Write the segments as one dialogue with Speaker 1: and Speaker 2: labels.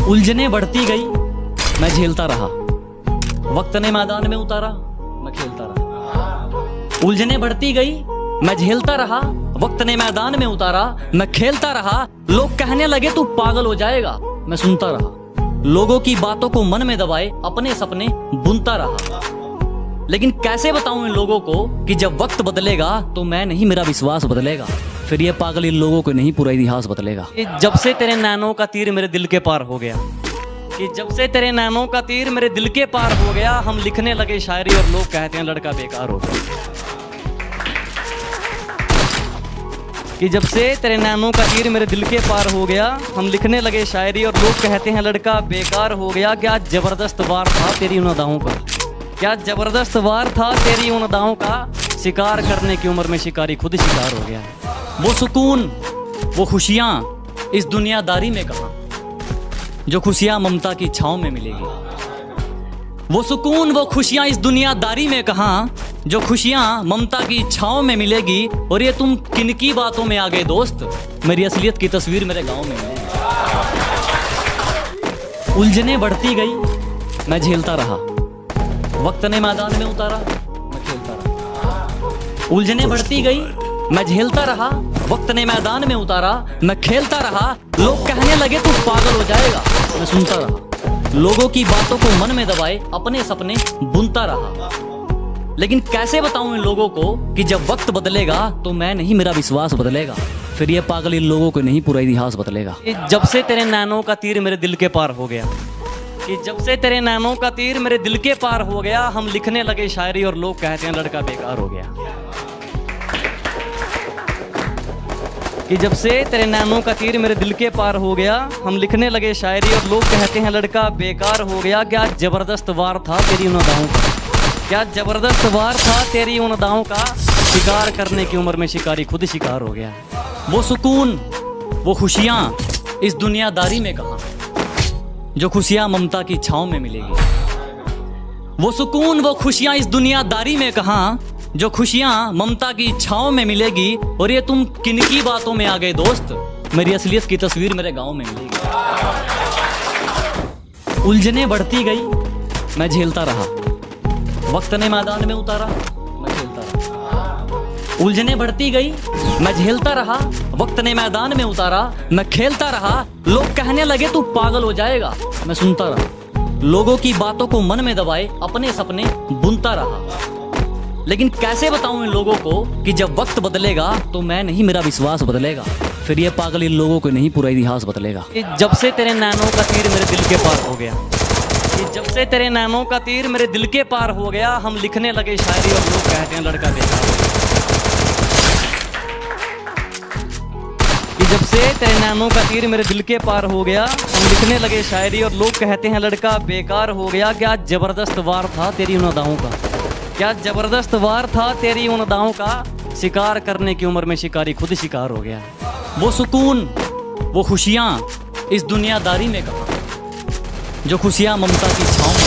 Speaker 1: उलझने बढ़ती गई, मैं झेलता रहा। वक्त ने मैदान में उतारा, मैं खेलता रहा। उलझने बढ़ती गई, मैं झेलता रहा। वक्त ने मैदान में उतारा, मैं खेलता रहा। लोग कहने लगे तू पागल हो जाएगा, मैं सुनता रहा। लोगों की बातों को मन में दबाए अपने सपने बुनता रहा। लेकिन कैसे बताऊं इन लोगों को कि जब वक्त बदलेगा तो मैं नहीं, मेरा विश्वास बदलेगा। फिर ये पागल इन लोगों को नहीं, पूरा इतिहास बदलेगा। जब से तेरे नैनों का तीर मेरे दिल के पार हो गया, कि जब से तेरे नैनों का तीर मेरे दिल के पार हो गया, हम लिखने लगे शायरी और लोग कहते हैं लड़का बेकार हो गया। कि जब से तेरे नैनों का तीर मेरे दिल के पार हो गया, हम लिखने लगे शायरी और लोग कहते हैं लड़का बेकार हो गया। क्या जबरदस्त वार था तेरी उन अदाओं का, क्या जबरदस्त वार था तेरी उन अदाओं का। शिकार करने की उम्र में शिकारी खुद शिकार हो गया। वो सुकून, वो खुशियाँ इस दुनियादारी में कहाँ, जो खुशियाँ ममता की छाँव में मिलेगी। वो सुकून, वो खुशियाँ इस दुनियादारी में कहाँ, जो खुशियाँ ममता की छाँव में मिलेगी। और ये तुम किनकी बातों में आ गए दोस्त, मेरी असलियत की तस्वीर मेरे गाँव में मिलेगी। उलझने बढ़ती गई, मैं झेलता रहा। वक्त ने मैदान में उतारा, मैं खेलता रहा। उलझने बढ़ती गई, मैं झेलता रहा। वक्त ने मैदान में उतारा, मैं खेलता रहा। लोग कहने लगे तू पागल हो जाएगा, मैं सुनता रहा। लोगों की बातों को मन में दबाए अपने सपने बुनता रहा। लेकिन कैसे बताऊं इन लोगों को कि जब वक्त बदलेगा तो मैं नहीं, मेरा विश्वास बदलेगा। फिर ये पागल इन लोगों को नहीं, पूरा इतिहास बदलेगा। जब से तेरे नैनों का तीर मेरे दिल के पार हो गया, कि जब से तेरे नैनों का तीर मेरे दिल के पार हो गया, हम लिखने लगे शायरी और लोग कहते हैं लड़का बेकार हो गया। कि जब से तेरे नैनों का तीर मेरे दिल के पार हो गया, हम लिखने लगे शायरी और लोग कहते हैं लड़का बेकार हो गया। क्या जबरदस्त वार था तेरी उन अदाओं का, क्या जबरदस्त वार था तेरी उन अदाओं का। शिकार करने की उम्र में शिकारी खुद शिकार हो गया। वो सुकून, वो खुशियाँ इस दुनियादारी में कहाँ, जो खुशियाँ ममता की छाँव में मिलेगी। वो सुकून, वो खुशियाँ इस दुनियादारी में कहाँ, जो खुशियाँ ममता की छाँव में मिलेगी। और ये तुम किनकी बातों में आ गए दोस्त, मेरी असलियत की तस्वीर मेरे गाँव में मिलेगी। उलझने बढ़ती गई, मैं झेलता रहा। वक्त ने मैदान में उतारा, मैं खेलता रहा। उलझने बढ़ती गई, मैं झेलता रहा। वक्त ने मैदान में उतारा, मैं खेलता रहा। लोग कहने लगे तू पागल हो जाएगा, मैं सुनता रहा। लोगों की बातों को मन में दबाए अपने सपने बुनता रहा। लेकिन कैसे बताऊं इन लोगों को कि जब वक्त बदलेगा तो मैं नहीं, मेरा विश्वास बदलेगा। फिर ये पागल इन लोगों को नहीं, पूरा इतिहास बदलेगा। जब से तेरे नैनों का तीर मेरे दिल के पार हो गया, कि जब से तेरे नैनों का तीर मेरे दिल के पार हो गया, हम लिखने लगे शायरी और लोग कहते हैं लड़का बेकार हो गया। कि जब से तेरे नैनों का तीर मेरे दिल के पार हो गया, हम लिखने लगे शायरी और लोग कहते हैं लड़का बेकार हो गया। क्या जबरदस्त वार था तेरी उन अदाओं का, क्या जबरदस्त वार था तेरी उन अदाओं का। शिकार करने की उम्र में शिकारी खुद शिकार हो गया। वो सुकून, वो खुशियाँ इस दुनियादारी में कहाँ, जो खुशियाँ ममता की छाँव में।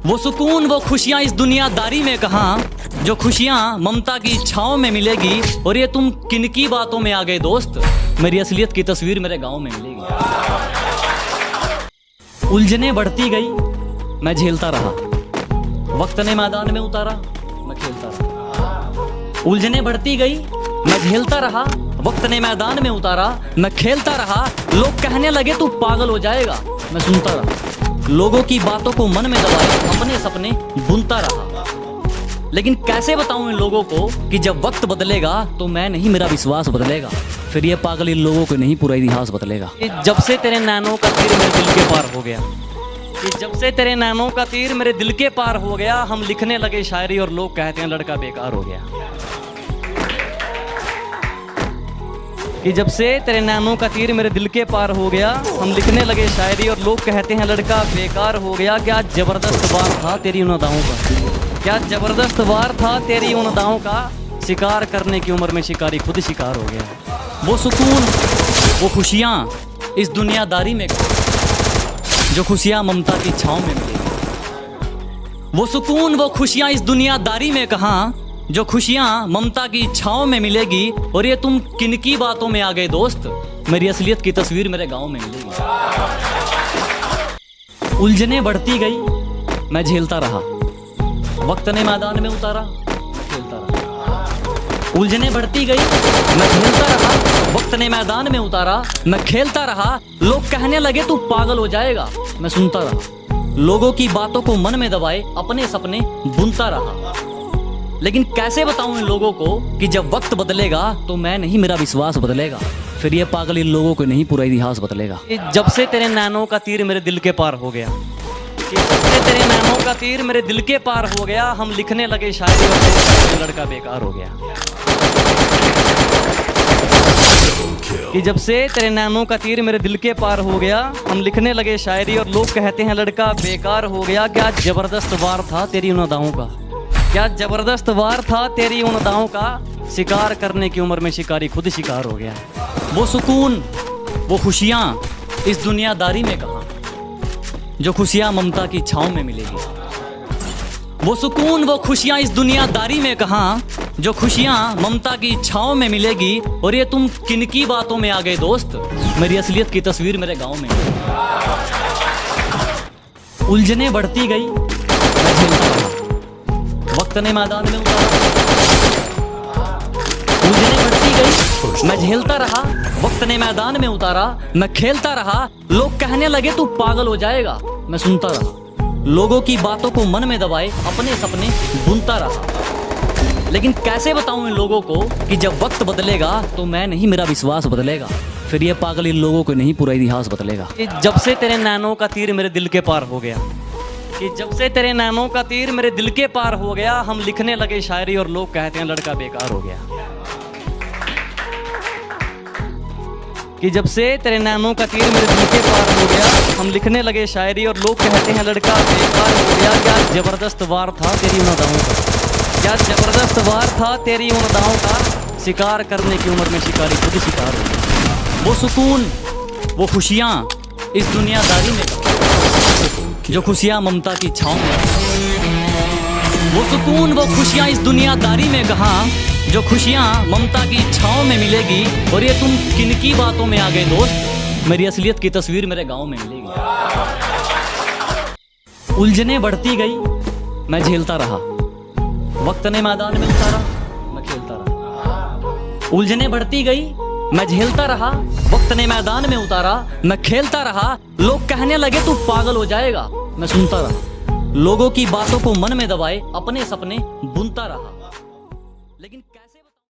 Speaker 1: वो सुकून, वो खुशियाँ इस दुनियादारी में कहाँ, जो खुशियाँ ममता की छाँव में मिलेगी। और ये तुम किनकी बातों में आ गए दोस्त, मेरी असलियत की तस्वीर मेरे गाँव में मिलेगी। उलझने बढ़ती गई, मैं झेलता रहा। वक्त ने मैदान में उतारा, मैं खेलता रहा। उलझने बढ़ती गई, मैं झेलता रहा। वक्त ने मैदान में उतारा, मैं खेलता रहा। लोग कहने लगे तू पागल हो जाएगा, मैं सुनता रहा। लोगों की बातों को मन में दबाए अपने सपने बुनता रहा। लेकिन कैसे बताऊं इन लोगों को कि जब वक्त बदलेगा तो मैं नहीं, मेरा विश्वास बदलेगा। फिर ये पागल इन लोगों को नहीं, पूरा इतिहास बदलेगा। जब से तेरे नैनों का तीर मेरे दिल के पार हो गया, कि जब से तेरे नैनों का तीर मेरे दिल के पार हो गया, हम लिखने लगे शायरी और लोग कहते हैं लड़का बेकार हो गया। कि जब से तेरे नैनों का तीर मेरे दिल के पार हो गया, हम लिखने लगे शायरी और लोग कहते हैं लड़का बेकार हो गया। क्या जबरदस्त वार था तेरी उन अदाओं का, क्या जबरदस्त वार था तेरी उन अदाओं का। शिकार करने की उम्र में शिकारी खुद शिकार हो गया। वो सुकून, वो खुशियाँ इस दुनियादारी में कहाँ, जो खुशियाँ ममता की छाँव में मिलेगी। वो सुकून, वो खुशियाँ इस दुनियादारी में कहाँ, जो खुशियाँ ममता की छाँव में मिलेगी। और ये तुम किनकी बातों में आ गए दोस्त, मेरी असलियत की तस्वीर मेरे गांव में मिलेगी। उलझने बढ़ती गई, मैं झेलता रहा। वक्त ने मैदान में उतारा, मैं खेलता रहा। उलझने बढ़ती गई, मैं झेलता रहा। वक्त ने मैदान में उतारा, मैं खेलता रहा। लोग कहने लगे तू पागल हो जाएगा, मैं सुनता रहा। लोगों की बातों को मन में दबाए अपने सपने बुनता रहा। लेकिन कैसे बताऊं इन लोगों को कि जब वक्त बदलेगा तो मैं नहीं, मेरा विश्वास बदलेगा। फिर ये पागल इन लोगों को नहीं, पूरा इतिहास बदलेगा। जब से तेरे नैनों का तीर मेरे दिल के पार हो गया, जब से तेरे नैनों का तीर मेरे दिल के पार हो गया, हम लिखने लगे शायरी और लड़का बेकार हो गया। कि जब से तेरे नैनों का तीर मेरे दिल के पार हो गया, हम लिखने लगे शायरी और लोग कहते हैं लड़का बेकार हो गया। क्या जबरदस्त वार था तेरी उन अदाओं का, क्या जबरदस्त वार था तेरी उन अदाओं का। शिकार करने की उम्र में शिकारी खुद शिकार हो गया। वो सुकून, वो खुशियाँ इस दुनियादारी में कहाँ, जो खुशियाँ ममता की छाँव में मिलेगी। वो सुकून, वो खुशियाँ इस दुनियादारी में कहाँ, जो खुशियाँ ममता की छाँव में मिलेगी। और ये तुम किनकी बातों में आ गए दोस्त, मेरी असलियत की तस्वीर मेरे गाँव में। उलझने बढ़ती गई, मैं झेलता रहा। वक्त ने मैदान में उतारा। उलझने बढ़ती गई, मैं झेलता रहा। वक्त ने मैदान में उतारा, मैं खेलता रहा। लोग कहने लगे तू पागल हो जाएगा, मैं सुनता रहा। लोगों की बातों को मन में दबाए अपने सपने बुनता रहा। लेकिन कैसे बताऊं इन लोगों को कि जब वक्त बदलेगा तो मैं नहीं, मेरा विश्वास बदलेगा। फिर ये पागल इन लोगों को नहीं, पूरा इतिहास बदलेगा। जब से तेरे नैनों का तीर मेरे दिल के पार हो गया, कि जब से तेरे नैनों का तीर मेरे दिल के पार हो गया, हम लिखने लगे शायरी और लोग कहते हैं लड़का बेकार हो गया। कि जब से तेरे नैनों का तीर मेरे दिल के पार हो गया, हम लिखने लगे शायरी और लोग कहते हैं लड़का बेकार हो गया। क्या जबरदस्त वार था तेरी उन अदाओं का, क्या जबरदस्त वार था तेरी उन अदाओं का। शिकार करने की उम्र में शिकारी खुद शिकार हो गया। वो सुकून, वो खुशियाँ इस दुनियादारी में, जो खुशियाँ ममता की छाँव में। वो सुकून, वो खुशियाँ इस दुनियादारी में कहाँ, जो खुशियाँ ममता की छाँव में मिलेगी। और ये तुम किनकी बातों में आ गए दोस्त, मेरी असलियत की तस्वीर मेरे गाँव में मिलेगी। उलझने बढ़ती गई, मैं झेलता रहा। वक्त ने मैदान में उतारा, मैं खेलता रहा। उलझने बढ़ती गई, मैं झेलता रहा। वक्त ने मैदान में उतारा, मैं खेलता रहा। लोग कहने लगे तू पागल हो जाएगा, मैं सुनता रहा। लोगों की बातों को मन में दबाए अपने सपने बुनता रहा।